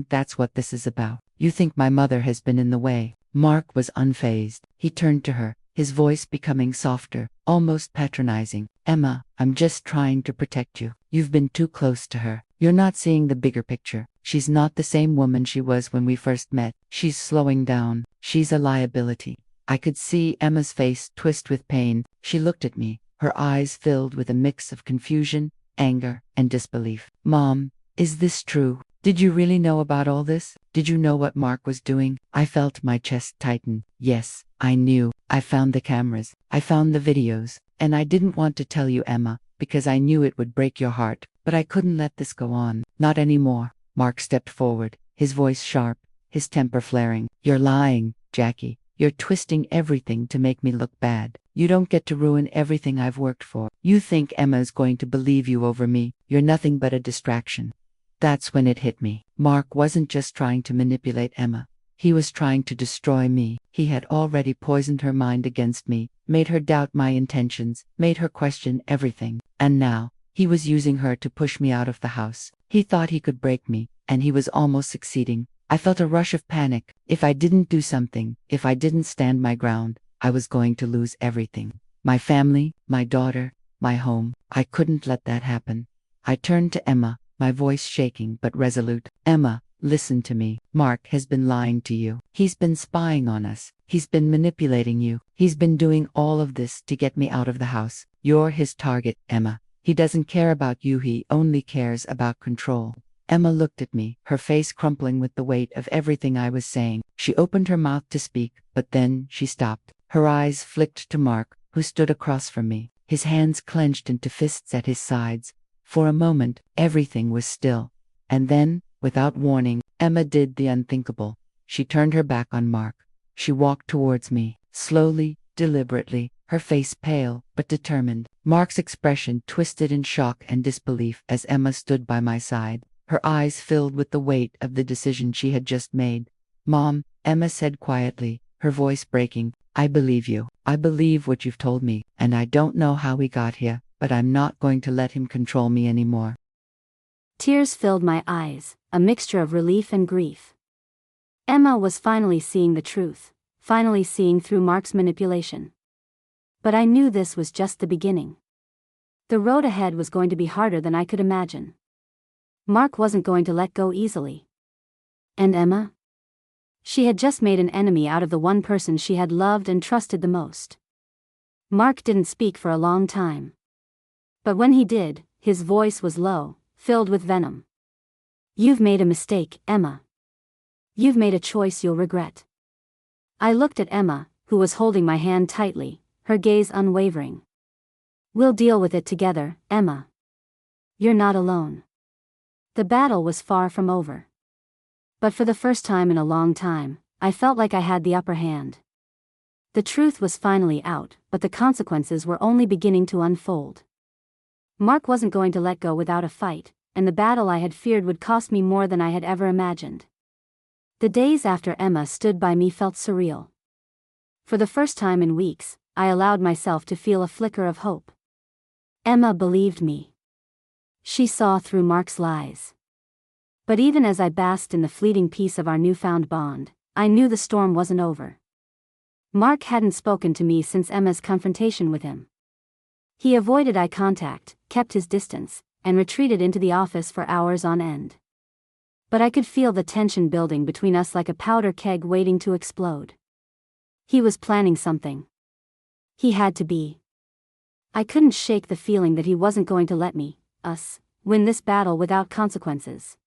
that's what this is about? You think my mother has been in the way? Mark was unfazed. He turned to her, his voice becoming softer, almost patronizing. Emma, I'm just trying to protect you. You've been too close to her. You're not seeing the bigger picture. She's not the same woman she was when we first met. She's slowing down. She's a liability. I could see Emma's face twist with pain. She looked at me, her eyes filled with a mix of confusion, anger, and disbelief. Mom, is this true? Did you really know about all this? Did you know what Mark was doing? I felt my chest tighten. Yes, I knew. I found the cameras. I found the videos. And I didn't want to tell you, Emma, because I knew it would break your heart. But I couldn't let this go on. Not anymore. Mark stepped forward, his voice sharp, his temper flaring. You're lying, Jackie. You're twisting everything to make me look bad. You don't get to ruin everything I've worked for. You think Emma is going to believe you over me. You're nothing but a distraction. That's when it hit me. Mark wasn't just trying to manipulate Emma. He was trying to destroy me. He had already poisoned her mind against me, made her doubt my intentions, made her question everything. And now, he was using her to push me out of the house. He thought he could break me, and he was almost succeeding. I felt a rush of panic. If I didn't do something, if I didn't stand my ground, I was going to lose everything. My family, my daughter, my home. I couldn't let that happen. I turned to Emma, my voice shaking but resolute. Emma, listen to me. Mark has been lying to you. He's been spying on us. He's been manipulating you. He's been doing all of this to get me out of the house. You're his target, Emma. He doesn't care about you. He only cares about control. Emma looked at me, her face crumpling with the weight of everything I was saying. She opened her mouth to speak, but then she stopped. Her eyes flicked to Mark, who stood across from me, his hands clenched into fists at his sides. For a moment, everything was still. And then, without warning, Emma did the unthinkable. She turned her back on Mark. She walked towards me, slowly, deliberately, her face pale but determined. Mark's expression twisted in shock and disbelief as Emma stood by my side, her eyes filled with the weight of the decision she had just made. Mom, Emma said quietly, her voice breaking, I believe you. I believe what you've told me, and I don't know how we got here, but I'm not going to let him control me anymore. Tears filled my eyes, a mixture of relief and grief. Emma was finally seeing the truth, finally seeing through Mark's manipulation. But I knew this was just the beginning. The road ahead was going to be harder than I could imagine. Mark wasn't going to let go easily. And Emma? She had just made an enemy out of the one person she had loved and trusted the most. Mark didn't speak for a long time. But when he did, his voice was low, filled with venom. You've made a mistake, Emma. You've made a choice you'll regret. I looked at Emma, who was holding my hand tightly, her gaze unwavering. We'll deal with it together, Emma. You're not alone. The battle was far from over. But for the first time in a long time, I felt like I had the upper hand. The truth was finally out, but the consequences were only beginning to unfold. Mark wasn't going to let go without a fight, and the battle I had feared would cost me more than I had ever imagined. The days after Emma stood by me felt surreal. For the first time in weeks, I allowed myself to feel a flicker of hope. Emma believed me. She saw through Mark's lies. But even as I basked in the fleeting peace of our newfound bond, I knew the storm wasn't over. Mark hadn't spoken to me since Emma's confrontation with him. He avoided eye contact, kept his distance, and retreated into the office for hours on end. But I could feel the tension building between us like a powder keg waiting to explode. He was planning something. He had to be. I couldn't shake the feeling that he wasn't going to let us, win this battle without consequences.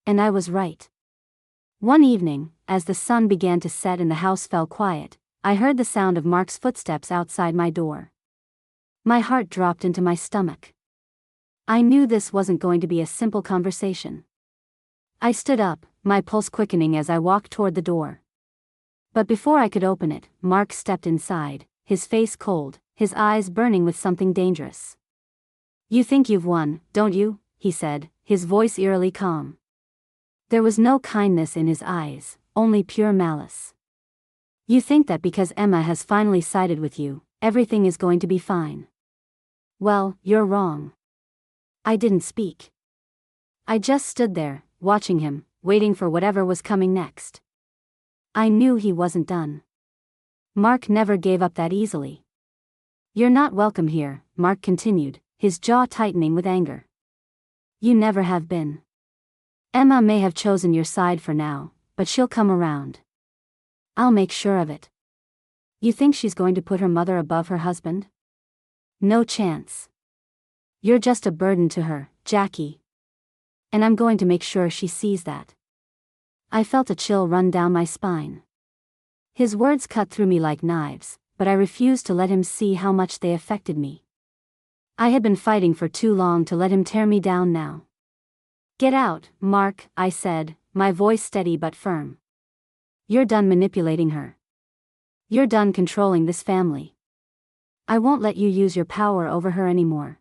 And I was right. One evening, as the sun began to set and the house fell quiet, I heard the sound of Mark's footsteps outside my door. My heart dropped into my stomach. I knew this wasn't going to be a simple conversation. I stood up, my pulse quickening as I walked toward the door. But before I could open it, Mark stepped inside, his face cold, his eyes burning with something dangerous. You think you've won, don't you? He said, his voice eerily calm. There was no kindness in his eyes, only pure malice. You think that because Emma has finally sided with you, everything is going to be fine. Well, you're wrong. I didn't speak. I just stood there, watching him, waiting for whatever was coming next. I knew he wasn't done. Mark never gave up that easily. You're not welcome here, Mark continued, his jaw tightening with anger. You never have been. Emma may have chosen your side for now, but she'll come around. I'll make sure of it. You think she's going to put her mother above her husband? No chance. You're just a burden to her, Jackie. And I'm going to make sure she sees that. I felt a chill run down my spine. His words cut through me like knives, but I refused to let him see how much they affected me. I had been fighting for too long to let him tear me down now. Get out, Mark, I said, my voice steady but firm. You're done manipulating her. You're done controlling this family. I won't let you use your power over her anymore.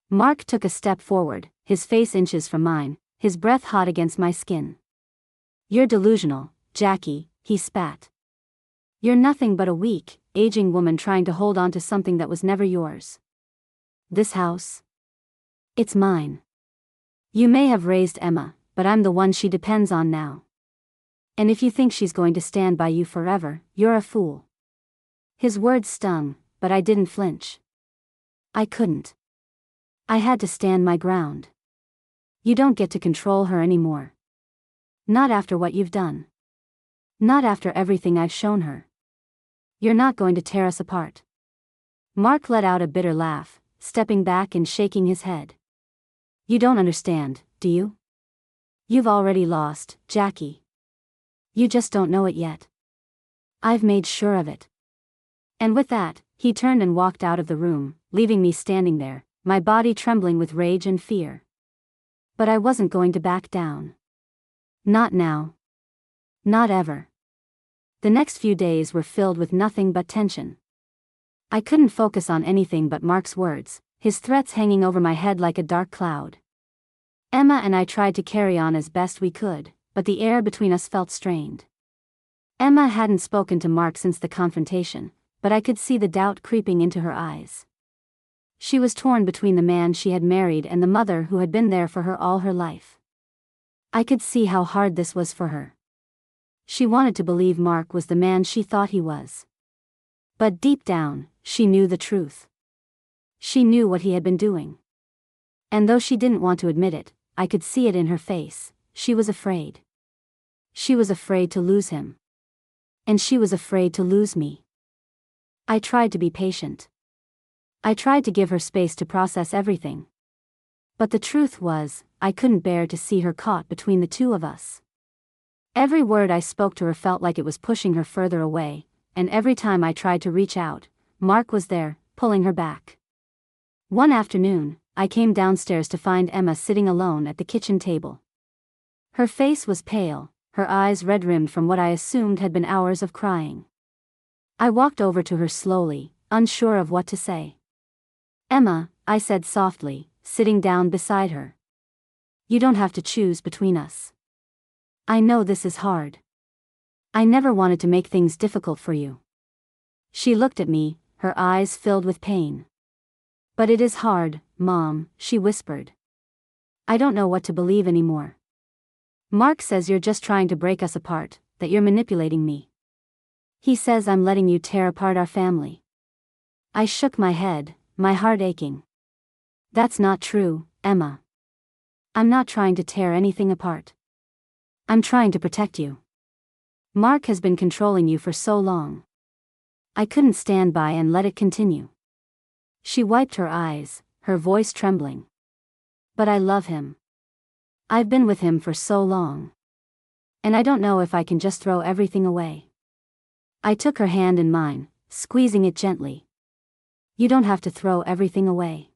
Mark took a step forward, his face inches from mine, his breath hot against my skin. You're delusional, Jackie, he spat. You're nothing but a weak, aging woman trying to hold on to something that was never yours. This house? It's mine. You may have raised Emma, but I'm the one she depends on now. And if you think she's going to stand by you forever, you're a fool. His words stung, but I didn't flinch. I couldn't. I had to stand my ground. You don't get to control her anymore. Not after what you've done. Not after everything I've shown her. You're not going to tear us apart. Mark let out a bitter laugh, stepping back and shaking his head. You don't understand, do you? You've already lost, Jackie. You just don't know it yet. I've made sure of it. And with that, he turned and walked out of the room, leaving me standing there, my body trembling with rage and fear. But I wasn't going to back down. Not now. Not ever. The next few days were filled with nothing but tension. I couldn't focus on anything but Mark's words, his threats hanging over my head like a dark cloud. Emma and I tried to carry on as best we could, but the air between us felt strained. Emma hadn't spoken to Mark since the confrontation, but I could see the doubt creeping into her eyes. She was torn between the man she had married and the mother who had been there for her all her life. I could see how hard this was for her. She wanted to believe Mark was the man she thought he was. But deep down, she knew the truth. She knew what he had been doing. And though she didn't want to admit it, I could see it in her face, she was afraid. She was afraid to lose him. And she was afraid to lose me. I tried to be patient. I tried to give her space to process everything. But the truth was, I couldn't bear to see her caught between the two of us. Every word I spoke to her felt like it was pushing her further away, and every time I tried to reach out, Mark was there, pulling her back. One afternoon, I came downstairs to find Emma sitting alone at the kitchen table. Her face was pale, her eyes red-rimmed from what I assumed had been hours of crying. I walked over to her slowly, unsure of what to say. Emma, I said softly, sitting down beside her. You don't have to choose between us. I know this is hard. I never wanted to make things difficult for you. She looked at me, her eyes filled with pain. But it is hard, Mom, she whispered. I don't know what to believe anymore. Mark says you're just trying to break us apart, that you're manipulating me. He says I'm letting you tear apart our family. I shook my head, my heart aching. That's not true, Emma. I'm not trying to tear anything apart. I'm trying to protect you. Mark has been controlling you for so long. I couldn't stand by and let it continue. She wiped her eyes, her voice trembling. But I love him. I've been with him for so long. And I don't know if I can just throw everything away. I took her hand in mine, squeezing it gently. You don't have to throw everything away.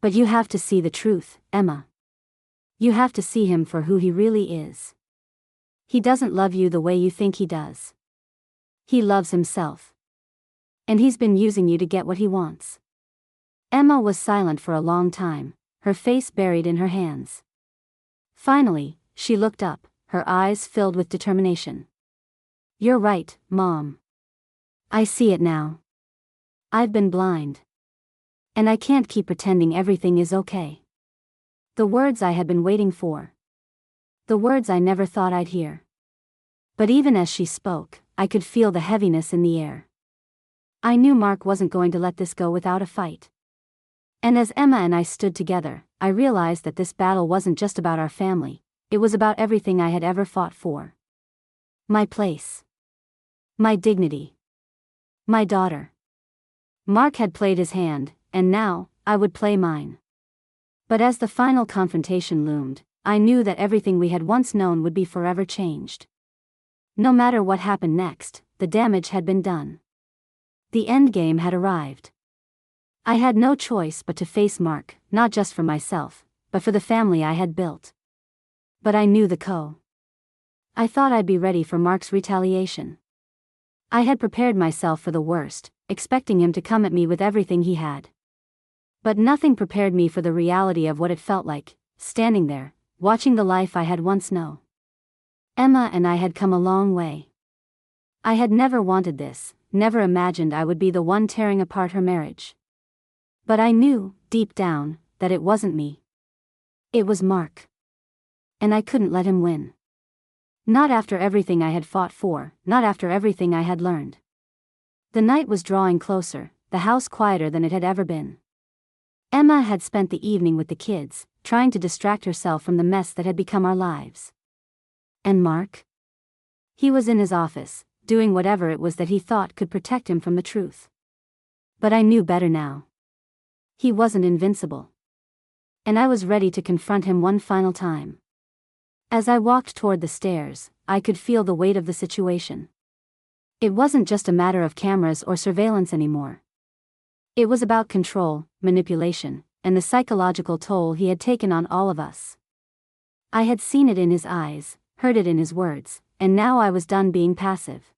But you have to see the truth, Emma. You have to see him for who he really is. He doesn't love you the way you think he does. He loves himself. And he's been using you to get what he wants. Emma was silent for a long time, her face buried in her hands. Finally, she looked up, her eyes filled with determination. You're right, Mom. I see it now. I've been blind. And I can't keep pretending everything is okay. The words I had been waiting for. The words I never thought I'd hear. But even as she spoke, I could feel the heaviness in the air. I knew Mark wasn't going to let this go without a fight. And as Emma and I stood together, I realized that this battle wasn't just about our family, it was about everything I had ever fought for. My place. My dignity. My daughter. Mark had played his hand, and now, I would play mine. But as the final confrontation loomed, I knew that everything we had once known would be forever changed. No matter what happened next, the damage had been done. The endgame had arrived. I had no choice but to face Mark, not just for myself, but for the family I had built. But I knew I thought I'd be ready for Mark's retaliation. I had prepared myself for the worst, expecting him to come at me with everything he had. But nothing prepared me for the reality of what it felt like, standing there, watching the life I had once known. Emma and I had come a long way. I had never wanted this, never imagined I would be the one tearing apart her marriage. But I knew, deep down, that it wasn't me. It was Mark. And I couldn't let him win. Not after everything I had fought for, not after everything I had learned. The night was drawing closer, the house quieter than it had ever been. Emma had spent the evening with the kids, trying to distract herself from the mess that had become our lives. And Mark? He was in his office, doing whatever it was that he thought could protect him from the truth. But I knew better now. He wasn't invincible. And I was ready to confront him one final time. As I walked toward the stairs, I could feel the weight of the situation. It wasn't just a matter of cameras or surveillance anymore. It was about control, manipulation, and the psychological toll he had taken on all of us. I had seen it in his eyes, heard it in his words, and now I was done being passive.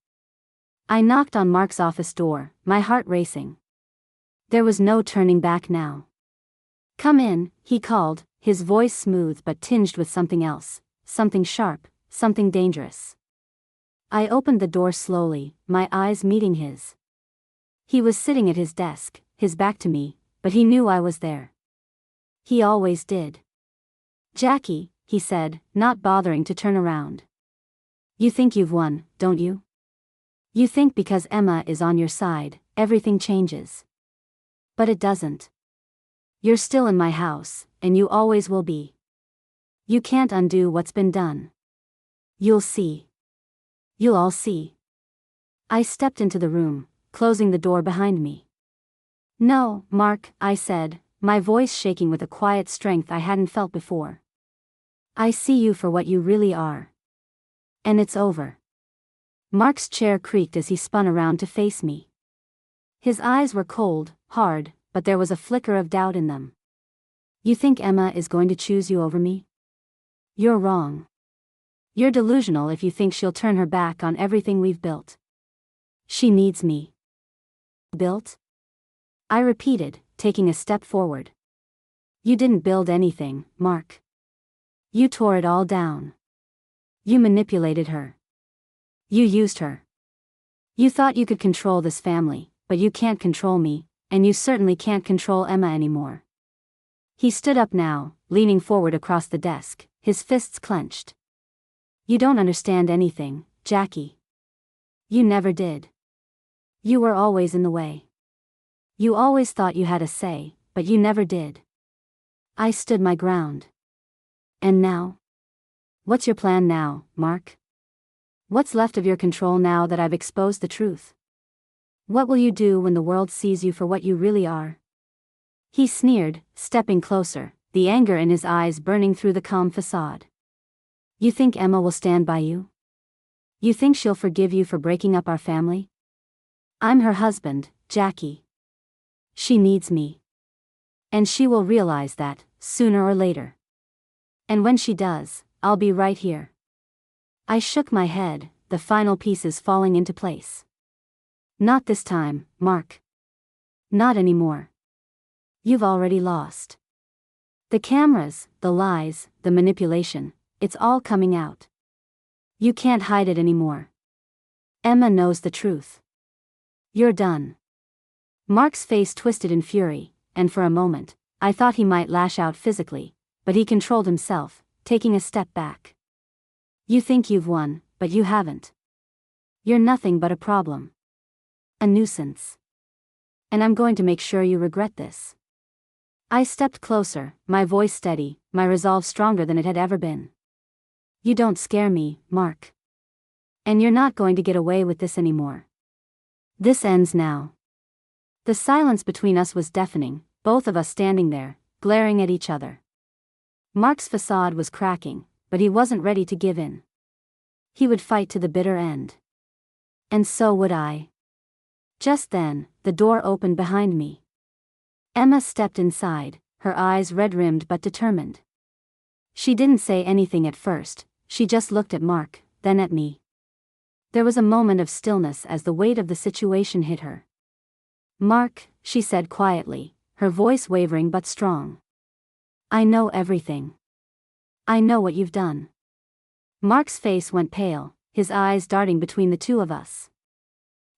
I knocked on Mark's office door, my heart racing. There was no turning back now. "Come in," he called, his voice smooth but tinged with something else, something sharp, something dangerous. I opened the door slowly, my eyes meeting his. He was sitting at his desk, his back to me, but he knew I was there. He always did. "Jackie," he said, not bothering to turn around. "You think you've won, don't you? You think because Emma is on your side, everything changes. But it doesn't. You're still in my house, and you always will be. You can't undo what's been done. You'll see. You'll all see." I stepped into the room, closing the door behind me. "No, Mark," I said, my voice shaking with a quiet strength I hadn't felt before. "I see you for what you really are. And it's over." Mark's chair creaked as he spun around to face me. His eyes were cold, hard, but there was a flicker of doubt in them. "You think Emma is going to choose you over me? You're wrong. You're delusional if you think she'll turn her back on everything we've built. She needs me." "Built?" I repeated, taking a step forward. "You didn't build anything, Mark. You tore it all down. You manipulated her. You used her. You thought you could control this family, but you can't control me, and you certainly can't control Emma anymore." He stood up now, leaning forward across the desk, his fists clenched. "You don't understand anything, Jackie. You never did. You were always in the way. You always thought you had a say, but you never did." I stood my ground. "And now? What's your plan now, Mark? What's left of your control now that I've exposed the truth? What will you do when the world sees you for what you really are?" He sneered, stepping closer, the anger in his eyes burning through the calm facade. "You think Emma will stand by you? You think she'll forgive you for breaking up our family? I'm her husband, Jackie. She needs me. And she will realize that, sooner or later. And when she does, I'll be right here." I shook my head, the final pieces falling into place. "Not this time, Mark. Not anymore. You've already lost. The cameras, the lies, the manipulation, it's all coming out. You can't hide it anymore. Emma knows the truth. You're done. Mark's face twisted in fury, and for a moment, I thought he might lash out physically, but he controlled himself, taking a step back. You think you've won, but you haven't. You're nothing but a problem. A nuisance. And I'm going to make sure you regret this. I stepped closer, my voice steady, my resolve stronger than it had ever been. You don't scare me, Mark. And you're not going to get away with this anymore. This ends now. The silence between us was deafening, both of us standing there, glaring at each other. Mark's facade was cracking, but he wasn't ready to give in. He would fight to the bitter end. And so would I. Just then, the door opened behind me. Emma stepped inside, her eyes red-rimmed but determined. She didn't say anything at first, she just looked at Mark, then at me. There was a moment of stillness as the weight of the situation hit her. Mark, she said quietly, her voice wavering but strong. I know everything. I know what you've done. Mark's face went pale, his eyes darting between the two of us.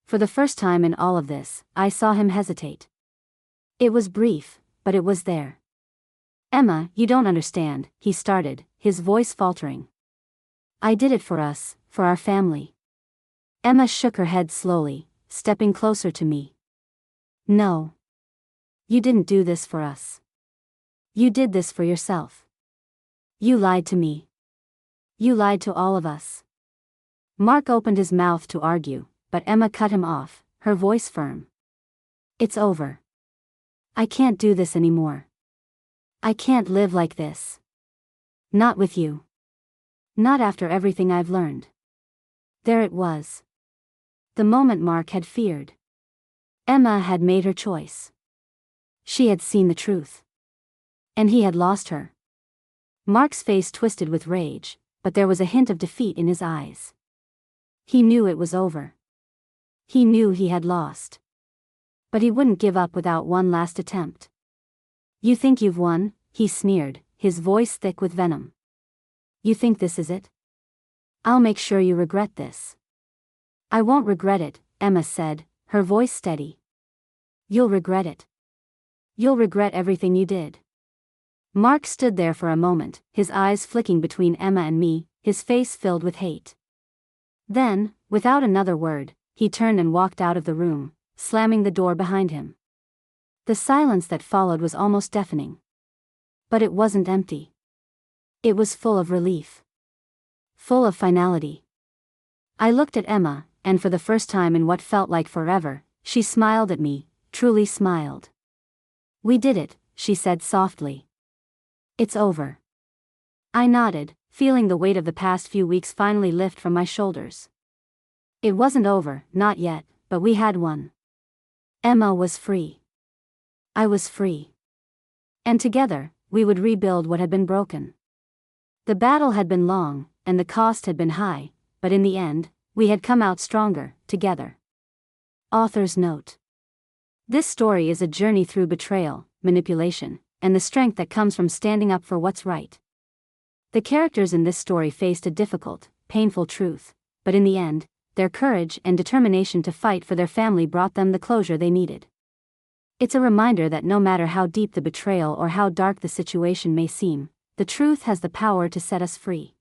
For the first time in all of this, I saw him hesitate. It was brief, but it was there. Emma, you don't understand, he started, his voice faltering. I did it for us, for our family. Emma shook her head slowly, stepping closer to me. No. You didn't do this for us. You did this for yourself. You lied to me. You lied to all of us. Mark opened his mouth to argue, but Emma cut him off, her voice firm. It's over. I can't do this anymore. I can't live like this. Not with you. Not after everything I've learned. There it was. The moment Mark had feared. Emma had made her choice. She had seen the truth. And he had lost her. Mark's face twisted with rage, but there was a hint of defeat in his eyes. He knew it was over. He knew he had lost. But he wouldn't give up without one last attempt. You think you've won? He sneered, his voice thick with venom. You think this is it? I'll make sure you regret this. I won't regret it, Emma said, her voice steady. You'll regret it. You'll regret everything you did. Mark stood there for a moment, his eyes flicking between Emma and me, his face filled with hate. Then, without another word, he turned and walked out of the room, slamming the door behind him. The silence that followed was almost deafening. But it wasn't empty. It was full of relief. Full of finality. I looked at Emma, and for the first time in what felt like forever, she smiled at me, truly smiled. We did it, she said softly. It's over. I nodded, feeling the weight of the past few weeks finally lift from my shoulders. It wasn't over, not yet, but we had won. Emma was free. I was free. And together, we would rebuild what had been broken. The battle had been long, and the cost had been high, but in the end, we had come out stronger, together. Author's note. This story is a journey through betrayal, manipulation, and the strength that comes from standing up for what's right. The characters in this story faced a difficult, painful truth, but in the end, their courage and determination to fight for their family brought them the closure they needed. It's a reminder that no matter how deep the betrayal or how dark the situation may seem, the truth has the power to set us free.